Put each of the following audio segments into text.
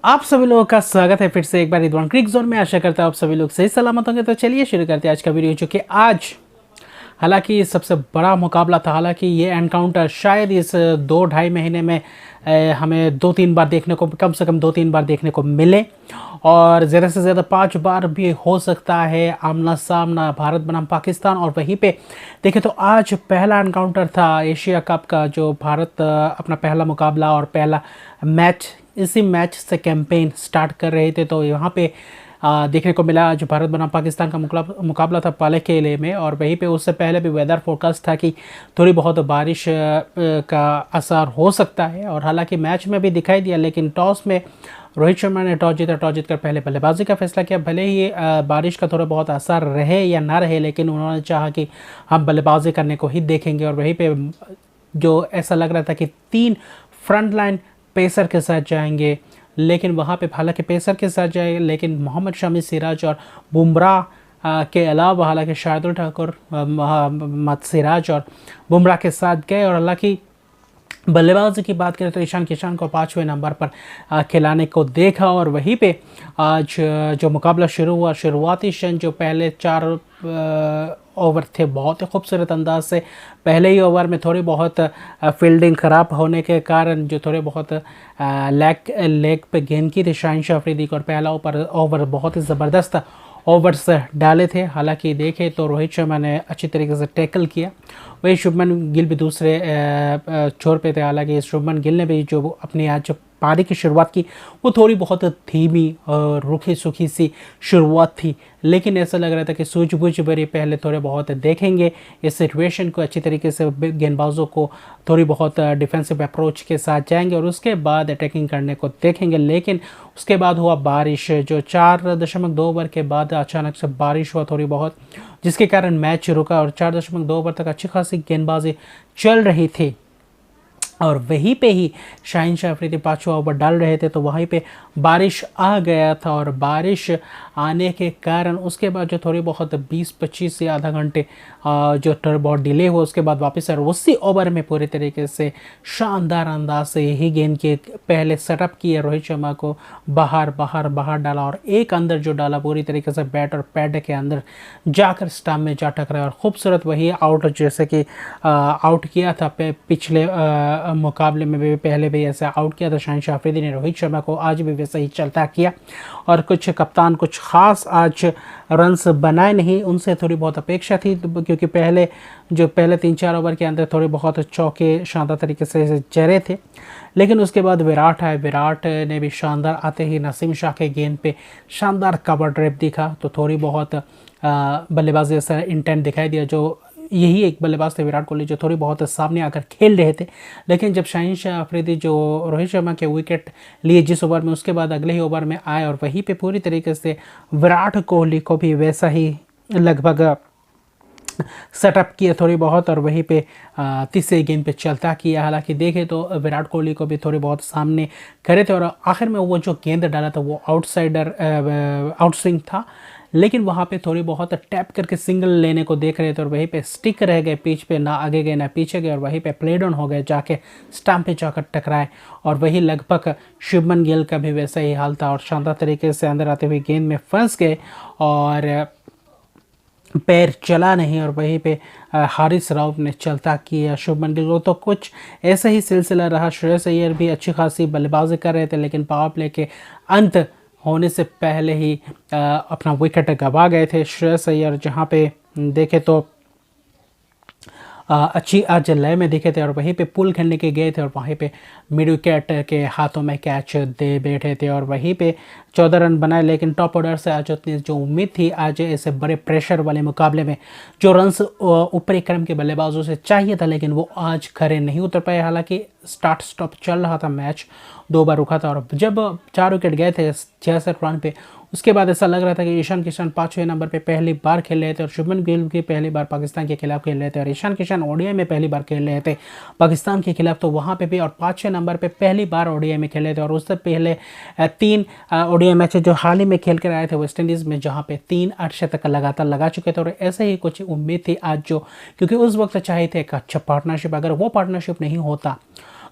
आप सभी लोगों का स्वागत है फिर से एक बार रिदवान क्रिक जोन में। आशा करता हूँ आप सभी लोग सही सलामत होंगे। तो चलिए शुरू करते हैं आज का वीडियो, जो कि आज हालांकि सबसे बड़ा मुकाबला था। हालांकि ये एनकाउंटर शायद इस 2-2.5 महीने में हमें 2-3 बार देखने को, कम से कम 2-3 बार देखने को मिले, और ज़्यादा से ज़्यादा 5 बार भी हो सकता है आमना सामना भारत बनाम पाकिस्तान। और वहीं पे देखें तो आज पहला एनकाउंटर था एशिया कप का, जो भारत अपना पहला मुकाबला और पहला मैच, इसी मैच से कैंपेन स्टार्ट कर रहे थे। तो यहाँ पे देखने को मिला आज भारत बनाम पाकिस्तान का मुकाबला था पाले केले में। और वहीं पे उससे पहले भी वेदर फोरकास्ट था कि थोड़ी बहुत बारिश का असर हो सकता है, और हालांकि मैच में भी दिखाई दिया। लेकिन टॉस में रोहित शर्मा ने टॉस जीतकर पहले बल्लेबाजी का फैसला किया। भले ही बारिश का थोड़ा बहुत असर रहे या ना रहे, लेकिन उन्होंने चाहा कि हम बल्लेबाजी करने को ही देखेंगे। और वहीं पे जो ऐसा लग रहा था कि 3 फ्रंट लाइन पेसर के साथ जाएंगे, लेकिन वहाँ पे हालांकि पेसर के साथ जाए, लेकिन मोहम्मद शमी, सिराज और बुमराह के अलावा हालांकि शार्दुल ठाकुर, मोहम्मद सिराज और बुमराह के साथ गए। और हालांकि बल्लेबाजी की बात करें तो ईशान किशन को 5वें नंबर पर खिलाने को देखा। और वहीं पे आज जो मुकाबला शुरू हुआ, शुरुआती क्षण जो पहले 4 ओवर थे, बहुत ही खूबसूरत अंदाज से पहले ही ओवर में थोड़ी बहुत फील्डिंग ख़राब होने के कारण जो थोड़े बहुत लेग पे गेंद की थी शाहीन शाह अफरीदी को, और पहला ओवर बहुत ही ज़बरदस्त ओवर्स डाले थे। हालांकि देखें तो रोहित शर्मा ने अच्छी तरीके से टैकल किया, वही शुभमन गिल भी दूसरे छोर पे थे। हालांकि शुभमन गिल ने भी जो अपनी आज पारी की शुरुआत की, वो थोड़ी बहुत धीमी और रुखी सूखी सी शुरुआत थी, लेकिन ऐसा लग रहा था कि सूझबूझ भरी पहले थोड़े बहुत देखेंगे इस सिचुएशन को, अच्छी तरीके से गेंदबाजों को थोड़ी बहुत डिफेंसिव अप्रोच के साथ जाएंगे और उसके बाद अटैकिंग करने को देखेंगे। लेकिन उसके बाद हुआ बारिश, जो 4.2 ओवर के बाद अचानक से बारिश हुआ थोड़ी बहुत, जिसके कारण मैच रुका और 4.2 ओवर तक अच्छी खासी गेंदबाजी चल रही थी। और वहीं पे ही शाहीन शाह अफरीदी 5वां ओवर डाल रहे थे, तो वहीं पे बारिश आ गया था। और बारिश आने के कारण उसके बाद जो थोड़ी बहुत 20-25 से आधा घंटे जो बहुत डिले हुआ, उसके बाद वापस और उसी ओवर में पूरी तरीके से शानदार अंदाज से यही गेंद के पहले सेटअप किए, रोहित शर्मा को बाहर डाला, और एक अंदर जो डाला पूरी तरीके से बैट और पैड के अंदर जाकर स्टंप में जा टकराया। और खूबसूरत वही आउट, जैसे कि आउट किया था पिछले मुकाबले में भी, पहले भी ऐसा आउट किया था शाहीन शाह अफरीदी ने रोहित शर्मा को, आज भी वैसा ही चलता किया। और कुछ कप्तान कुछ खास आज रन्स बनाए नहीं, उनसे थोड़ी बहुत अपेक्षा थी, क्योंकि पहले 3-4 ओवर के अंदर थोड़े बहुत चौके शानदार तरीके से जरे थे। लेकिन उसके बाद विराट आए, विराट ने भी शानदार आते ही नसीम शाह के गेंद पे शानदार कवर ड्राइव दिखा, तो थोड़ी बहुत बल्लेबाजी ऐसा इंटेंट दिखाई दिया। जो यही एक बल्लेबाज थे विराट कोहली, जो थोड़ी बहुत सामने आकर खेल रहे थे। लेकिन जब शाहीन शाह अफरीदी जो रोहित शर्मा के विकेट लिए जिस ओवर में, उसके बाद अगले ही ओवर में आए, और वहीं पे पूरी तरीके से विराट कोहली को भी वैसा ही लगभग सेटअप किया थोड़ी बहुत, और वहीं पे तीसरे गेंद पे चलता किया। हालांकि देखें तो विराट कोहली को भी थोड़ी बहुत सामने करे थे, और आखिर में वो जो गेंद डाला था वो आउटस्विंग था, लेकिन वहाँ पे थोड़ी बहुत टैप करके सिंगल लेने को देख रहे थे, और वहीं पे स्टिक रह गए पिच पे, ना आगे गए ना पीछे गए, और वहीं पे प्ले डाउन हो गए, जाके स्टंप पे जाकर टकराए। और वही लगभग शुभमन गिल का भी वैसा ही हाल था, और शानदार तरीके से अंदर आते हुए गेंद में फंस गए और पैर चला नहीं। और वहीं पे हारिस राउफ ने चलता किया शुभमन गिल को, तो कुछ ऐसा ही सिलसिला रहा। श्रेयस अय्यर भी अच्छी खासी बल्लेबाजी कर रहे थे, लेकिन पावर प्ले के अंत होने से पहले ही अपना विकेट गंवा गए थे श्रेयस अय्यर, जहां पे देखे तो अच्छी आज लय में दिखे थे, और वहीं पे पुल खेलने के गए थे, और वहीं पे मिड विकेट के हाथों में कैच दे बैठे थे, और वहीं पे 14 रन बनाए। लेकिन टॉप ऑर्डर से आज उतनी जो उम्मीद थी आज ऐसे बड़े प्रेशर वाले मुकाबले में जो रन्स ऊपरी क्रम के बल्लेबाजों से चाहिए था, लेकिन वो आज खरे नहीं उतर पाए। हालांकि स्टार्ट स्टॉप चल रहा था, मैच 2 बार रुका था, और जब 4 विकेट गए थे 66 रन पे, उसके बाद ऐसा लग रहा था कि ईशान किशन 5वें नंबर पे पहली बार खेल रहे थे, और शुभमन गिल भी पहली बार पाकिस्तान के खिलाफ खेल रहे थे, और ईशान किशन ओडीआई में पहली बार खेल रहे थे पाकिस्तान के खिलाफ, तो वहाँ पे भी, और 5वें नंबर पे पहली बार ओडीआई में खेले थे। और उससे पहले 3 ओडीआई मैच जो हाल ही में खेल कर आए थे वेस्ट इंडीज़ में, जहाँ पे 3 अर्धशतक लगातार लगा चुके थे, और ऐसे ही कुछ उम्मीद थी आज, जो क्योंकि उस वक्त चाहे थे एक अच्छा पार्टनरशिप, अगर वो पार्टनरशिप नहीं होता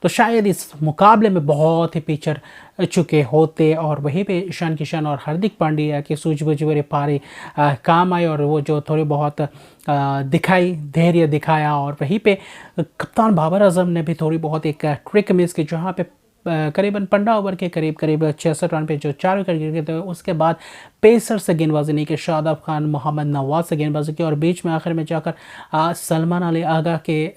तो शायद इस मुकाबले में बहुत ही पिछड़ चुके होते और वहीं पे ईशान किशन और हार्दिक पांड्या की सूझबूझ भरे पारी काम आई और वो जो थोड़ी बहुत दिखाई धैर्य दिखाया। और वहीं पे कप्तान बाबर आजम ने भी थोड़ी बहुत एक ट्रिक मिस की, जहाँ पे करीबन 15 ओवर के करीब 66 रन पे जो 4 विकेट गिर गए थे। उसके बाद पेसर से गेंदबाजी नहीं की, शादाब खान, मोहम्मद नवाज से गेंदबाजी की और बीच में आखिर में जाकर सलमान अली आगा के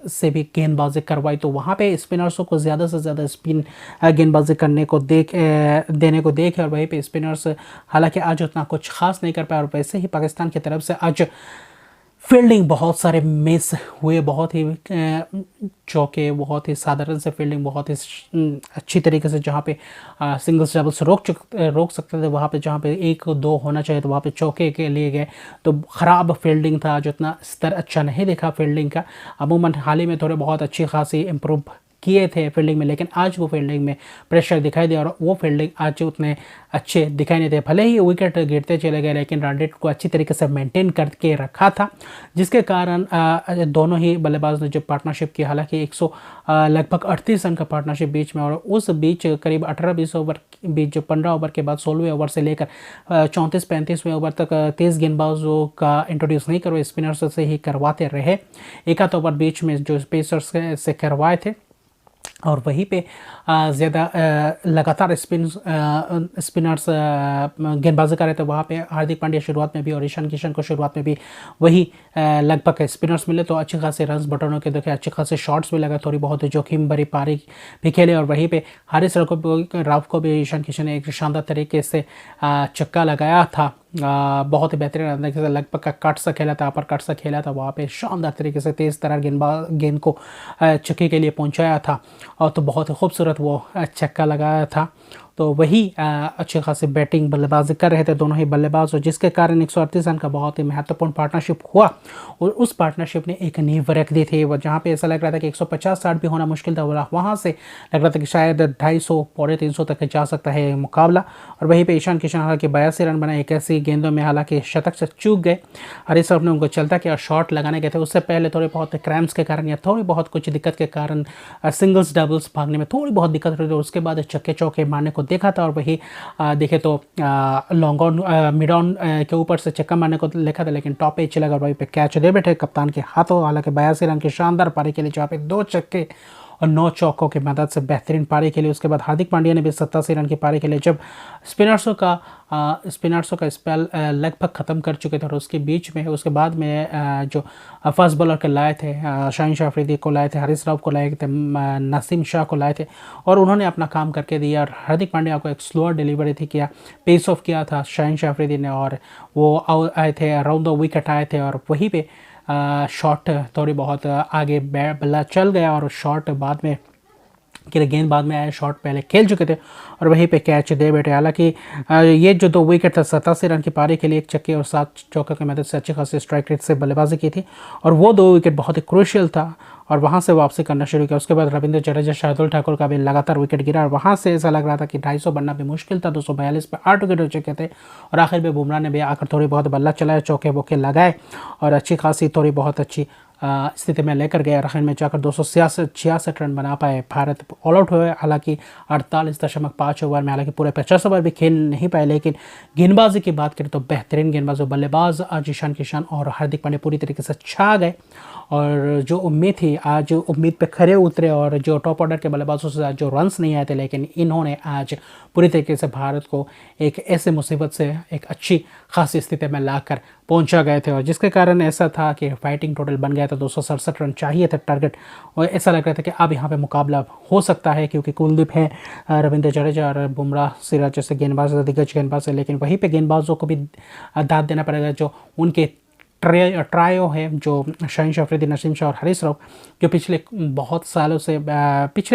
से भी गेंदबाजी करवाई। तो वहाँ पे स्पिनर्सों को ज़्यादा से ज़्यादा स्पिन गेंदबाजी करने को देने को देखे और वहीं पे स्पिनर्स हालांकि आज उतना कुछ खास नहीं कर पाए। और वैसे ही पाकिस्तान की तरफ से आज फील्डिंग बहुत सारे मिस हुए, बहुत ही चौके, बहुत ही साधारण से फील्डिंग, बहुत ही अच्छी तरीके से जहाँ पे सिंगल्स डबल्स रोक सकते थे, वहाँ पे जहाँ पे 1-2 होना चाहिए तो वहाँ पे चौके के लिए गए। तो ख़राब फील्डिंग था, जो इतना स्तर अच्छा नहीं दिखा फील्डिंग का। अमूमन हाल ही में थोड़े बहुत अच्छी खासी इम्प्रूव किए थे फील्डिंग में, लेकिन आज वो फील्डिंग में प्रेशर दिखाई दिया और वो फील्डिंग आज उतने अच्छे दिखाई नहीं थे। भले ही विकेट गिरते चले गए लेकिन रन रेट को अच्छी तरीके से मेंटेन करके रखा था, जिसके कारण दोनों ही बल्लेबाज ने जो पार्टनरशिप की, हालांकि लगभग 38 रन का पार्टनरशिप बीच में, और उस बीच करीब 18-20 ओवर बीच जो 15 ओवर के बाद 16वें ओवर से लेकर 34-35वें ओवर तक तेज़ गेंदबाजों का इंट्रोड्यूस नहीं करवाए, स्पिनर्स से ही करवाते रहे। एक आध ओवर बीच में जो पेसर्स से करवाए थे और वहीं पे ज़्यादा लगातार स्पिनर्स गेंदबाजी कर रहे थे। वहाँ पे हार्दिक पांड्या शुरुआत में भी और ईशान किशन को शुरुआत में भी वही लगभग स्पिनर्स मिले, तो अच्छे खासे रन्स बटनों के देखे, अच्छे खासे शॉट्स भी लगा, थोड़ी बहुत जोखिम भरी पारी भी खेले। और वहीं पे हारिस राव को भी ईशान किशन ने एक शानदार तरीके से चक्का लगाया था, बहुत ही बेहतरीन अंदाज से, लगभग कट सा खेला था, अपर कट सा खेला था, वहाँ पे शानदार तरीके से तेज़ तरार गेंद को चक्के के लिए पहुँचाया था और तो बहुत ही खूबसूरत वो चक्का लगाया था। तो वही अच्छे खासे बैटिंग बल्लेबाजी कर रहे थे दोनों ही बल्लेबाज, और जिसके कारण 138 रन का बहुत ही महत्वपूर्ण पार्टनरशिप हुआ। और उस पार्टनरशिप ने एक नींव रख दी थी, वो जहाँ पे ऐसा लग रहा था कि 150-60 भी होना मुश्किल था, वहाँ से लग रहा था कि शायद 250 पौने 300 तक जा सकता है मुकाबला। और वहीं पे ईशान किशन हालांकि 82 रन बनाए 81 गेंदों में, हालांकि शतक से चूक गए। हरीश राव ने उनको चलता किया, शॉट लगाने गए थे, उससे पहले थोड़े बहुत क्रैम्प्स के कारण या थोड़ी बहुत कुछ दिक्कत के कारण सिंगल्स डबल्स भागने में थोड़ी बहुत दिक्कत रही थी। उसके बाद चक्के चौके मारने को देखा था और वही देखे तो लॉन्ग ऑन मिड ऑन के ऊपर से चक्का मारने को लिखा था, लेकिन टॉप पे चला गया, वहीं पे कैच दे बैठे कप्तान के हाथों। हालांकि 82 रन की शानदार पारी के लिए जहाँ पे 2 छक्के और 9 चौकों की मदद से बेहतरीन पारी खेली। उसके बाद हार्दिक पांड्या ने भी 87 रन की पारी खेली, जब स्पिनर्सों का स्पेल लगभग ख़त्म कर चुके थे। और उसके बीच में उसके बाद में जो फास्ट बॉलर के लाए थे, शाहीन शाह अफरीदी को लाए थे, हारिस राव को लाए थे, नसीम शाह को लाए थे, और उन्होंने अपना काम करके दिया। और हार्दिक पांड्या को एक स्लोअर डिलीवरी थी किया, पेस ऑफ किया था शाहीन शाह अफरीदी ने, और वो आए थे अराउंड द विकेट आए थे, और वहीं पे शॉट थोड़ी बहुत आगे बल्ला चल गया और शॉट बाद में गेंद बाद में आया, शॉट पहले खेल चुके थे और वहीं पे कैच दे बैठे। हालांकि ये जो 2 विकेट था 87 रन की पारी के लिए, एक छक्के और 7 चौके की मदद से अच्छी खासी स्ट्राइक रेट से बल्लेबाजी की थी, और वो 2 विकेट बहुत ही क्रूशियल था और वहाँ से वापसी करना शुरू किया। उसके बाद रविंद्र जडेजा, शार्दुल ठाकुर का भी लगातार विकेट गिरा और वहाँ से ऐसा लग रहा था कि 250 बनना भी मुश्किल था। 242 पे 8 विकेट हो चुके थे और आखिर में बुमराह ने भी आकर थोड़ी बहुत बल्ला चलाया, चौके बोके लगाए और अच्छी खासी थोड़ी बहुत अच्छी स्थिति में लेकर गए। आखिर में जाकर 266 रन बना पाए, भारत ऑल आउट हुए। हालांकि 48.5 ओवर में, हालांकि पूरे 50 ओवर भी खेल नहीं पाए, लेकिन गेंदबाजी की बात करें तो बेहतरीन गेंदबाज बल्लेबाज आज ईशान किशन और हार्दिक पांड्या पूरी तरीके से छा गए। और जो उम्मीद थी आज उम्मीद पे खरे उतरे, और जो टॉप ऑर्डर के बल्लेबाजों से आज जो रन्स नहीं आए थे, लेकिन इन्होंने आज पूरी तरीके से भारत को एक ऐसे मुसीबत से एक अच्छी खासी स्थिति में लाकर पहुंचा गए थे। और जिसके कारण ऐसा था कि फाइटिंग टोटल बन गया था, 267 रन चाहिए थे टारगेट, और ऐसा लग रहा था कि अब यहाँ पे मुकाबला हो सकता है, क्योंकि कुलदीप है, रविंद्र जडेजा और बुमराह, सिराज जैसे गेंदबाज दिग्गज गेंदबाज है। लेकिन वहीं पे गेंदबाजों को भी दाद देना पड़ेगा, जो उनके ट्रायो है, जो शाहीन शाह अफरीदी, नसीम शाह और हारिस राव, जो पिछले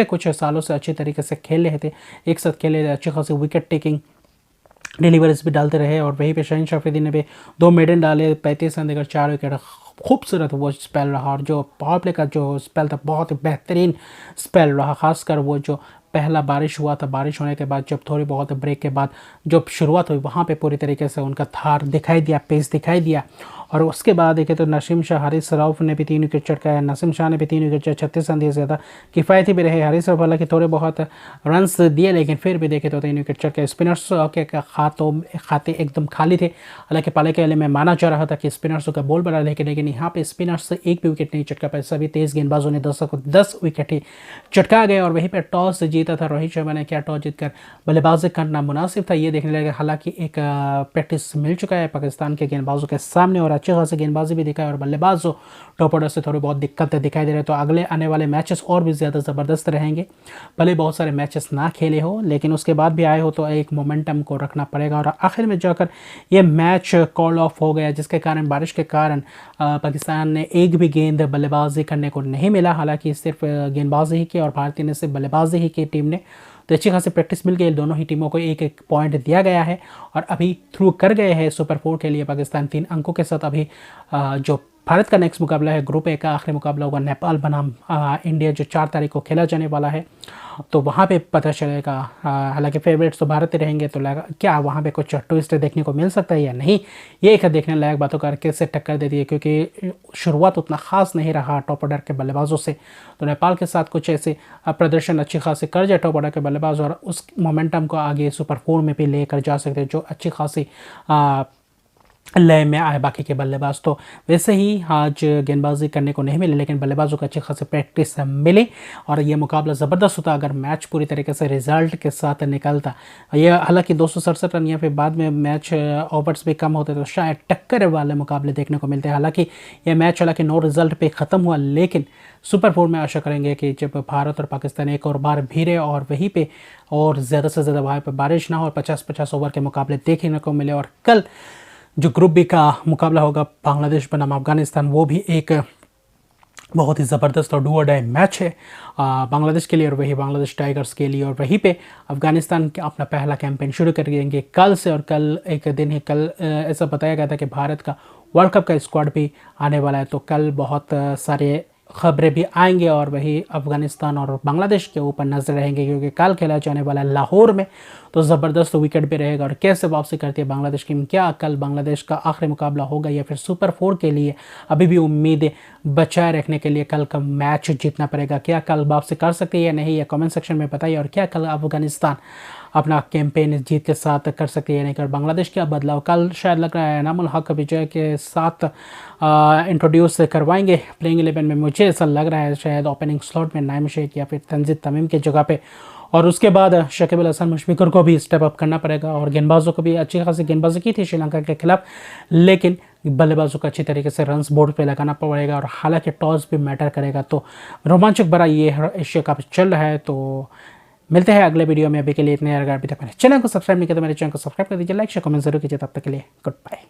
कुछ सालों से अच्छी तरीके से खेल रहे थे, एक साथ खेले, अच्छी खासी विकेट टेकिंग डिलीवरीज भी डालते रहे। और वहीं पे शाहीन शाह अफरीदी ने भी 2 मेडन डाले, 35 रन देकर 4 विकेट, खूबसूरत वो स्पेल रहा। और जो पावर प्ले का जो स्पेल था बहुत ही बेहतरीन स्पेल रहा, खासकर वो जो पहला बारिश हुआ था, बारिश होने के बाद जब थोड़ी बहुत ब्रेक के बाद जब शुरुआत हुई, वहाँ पे पूरी तरीके से उनका धार दिखाई दिया, पेस दिखाई दिया। और उसके बाद देखें तो नसीम शाह, हारिस रऊफ ने भी 3 विकेट चटकाया, नसीम शाह ने भी 3 विकेट, 36 रन दिए, ज़्यादा किफ़ायती भी रहे। हारिस रऊफ हालांकि थोड़े बहुत रन्स दिए लेकिन फिर भी देखे तो 3 विकेट चटके। स्पिनर्स के खाते एकदम खाली थे। हालांकि पहले के में माना जा रहा था कि स्पिनर्स का बोल बना लेकिन यहाँ पे स्पिनर्स एक भी विकेट नहीं चटका पाए। सभी तेज गेंदबाजों ने 10 विकेट ही चटका गए और वहीं पर टॉस जीता था रोहित शर्मा ने। क्या टॉस जीतकर बल्लेबाजी करना मुनासिब था ये देखने लगे। हालांकि एक प्रैक्टिस मिल चुका है पाकिस्तान के गेंदबाजों के सामने और अच्छी खासी गेंदबाजी भी दिखाई और बल्लेबाज जो टॉप ऑर्डर से थोड़ी बहुत दिक्कतें दिखाई दे रहे हैं। तो अगले आने वाले मैचेस और भी ज़्यादा ज़बरदस्त रहेंगे। भले बहुत सारे मैचेस ना खेले हो लेकिन उसके बाद भी आए हो तो एक मोमेंटम को रखना पड़ेगा। और आखिर में जाकर ये मैच कॉल ऑफ हो गया जिसके कारण बारिश के कारण पाकिस्तान ने एक भी गेंद बल्लेबाजी करने को नहीं मिला। हालांकि सिर्फ गेंदबाजी ही की और भारतीय ने सिर्फ बल्लेबाजी ही की टीम ने। तो अच्छी खासी प्रैक्टिस मिल गई। दोनों ही टीमों को एक एक पॉइंट दिया गया है और अभी थ्रू कर गए हैं सुपर 4 के लिए। पाकिस्तान 3 अंकों के साथ अभी जो भारत का नेक्स्ट मुकाबला है ग्रुप ए का आखिरी मुकाबला होगा नेपाल बनाम इंडिया जो 4 तारीख को खेला जाने वाला है। तो वहाँ पे पता चलेगा। हालांकि फेवरेट्स तो भारत ही रहेंगे तो क्या वहाँ पे कुछ ट्विस्ट देखने को मिल सकता है या नहीं, ये एक देखने लायक बातों का कैसे टक्कर देती है क्योंकि शुरुआत उतना खास नहीं रहा टॉप ऑर्डर के बल्लेबाजों से। तो नेपाल के साथ कुछ ऐसे प्रदर्शन अच्छी खासी कर जाए टॉप ऑर्डर के बल्लेबाज और उस मोमेंटम को आगे सुपर 4 में भी लेकर जा सकते हैं जो अच्छी खासी लय में आए बाकी के बल्लेबाज। तो वैसे ही आज गेंदबाजी करने को नहीं मिली लेकिन बल्लेबाजों को अच्छी खासी प्रैक्टिस मिली और ये मुकाबला ज़बरदस्त होता अगर मैच पूरी तरीके से रिजल्ट के साथ निकलता। ये हालांकि 267 रन या फिर बाद में मैच ओवर्स भी कम होते तो शायद टक्कर वाले मुकाबले देखने को मिलते हैं। हालांकि यह मैच हालांकि नो रिजल्ट पे ख़त्म हुआ लेकिन सुपर 4 में आशा करेंगे कि जब भारत और पाकिस्तान एक और बार भिड़े और वहीं पे और ज़्यादा से ज़्यादा वहाँ पर बारिश ना हो और 50-50 ओवर के मुकाबले देखने को मिले। और कल जो ग्रुप बी का मुकाबला होगा बांग्लादेश बनाम अफगानिस्तान वो भी एक बहुत ही ज़बरदस्त और डू और डाई मैच है बांग्लादेश के लिए और वही बांग्लादेश टाइगर्स के लिए। और वहीं पे अफगानिस्तान अपना पहला कैंपेन शुरू कर देंगे कल से और कल एक दिन ही कल ऐसा बताया गया था कि भारत का वर्ल्ड कप का स्क्वाड भी आने वाला है। तो कल बहुत सारे खबरें भी आएंगे और वही अफगानिस्तान और बांग्लादेश के ऊपर नजर रहेंगे क्योंकि कल खेला जाने वाला है लाहौर में। तो ज़बरदस्त विकेट भी रहेगा और कैसे वापसी करती है बांग्लादेश टीम, क्या कल बांग्लादेश का आखिरी मुकाबला होगा या फिर सुपर 4 के लिए अभी भी उम्मीदें बचाए रखने के लिए कल का मैच जीतना पड़ेगा। क्या कल वापसी कर सकती है या नहीं ये कमेंट सेक्शन में बताइए। और क्या कल अफगानिस्तान अपना कैंपेन जीत के साथ कर सकती है नहीं कर बांग्लादेश क्या बदलाव कल शायद लग रहा है एनामुल हक विजय के साथ इंट्रोड्यूस करवाएंगे प्लेइंग 11 में। मुझे ऐसा लग रहा है शायद ओपनिंग स्लॉट में नाइम शेख या फिर तंजीद तमीम की जगह पे और उसके बाद शकीब अल हसन मुशफिकुर को भी स्टेप अप करना पड़ेगा। और गेंदबाजों को भी अच्छी खासी गेंदबाजी की थी श्रीलंका के खिलाफ लेकिन बल्लेबाजों को अच्छी तरीके से रन्स बोर्ड पे लगाना पड़ेगा और हालांकि टॉस भी मैटर करेगा। तो रोमांचक बड़ा ये एशिया कप चल रहा है। तो मिलते हैं अगले वीडियो में। अभी के लिए इतने। अगर अभी तक मेरे चैनल को सब्सक्राइब नहीं किया तो मेरे चैनल को सब्सक्राइब कर दीजिए, लाइक शेयर कमेंट जरूर कीजिए। तब तक के लिए गुड बाय।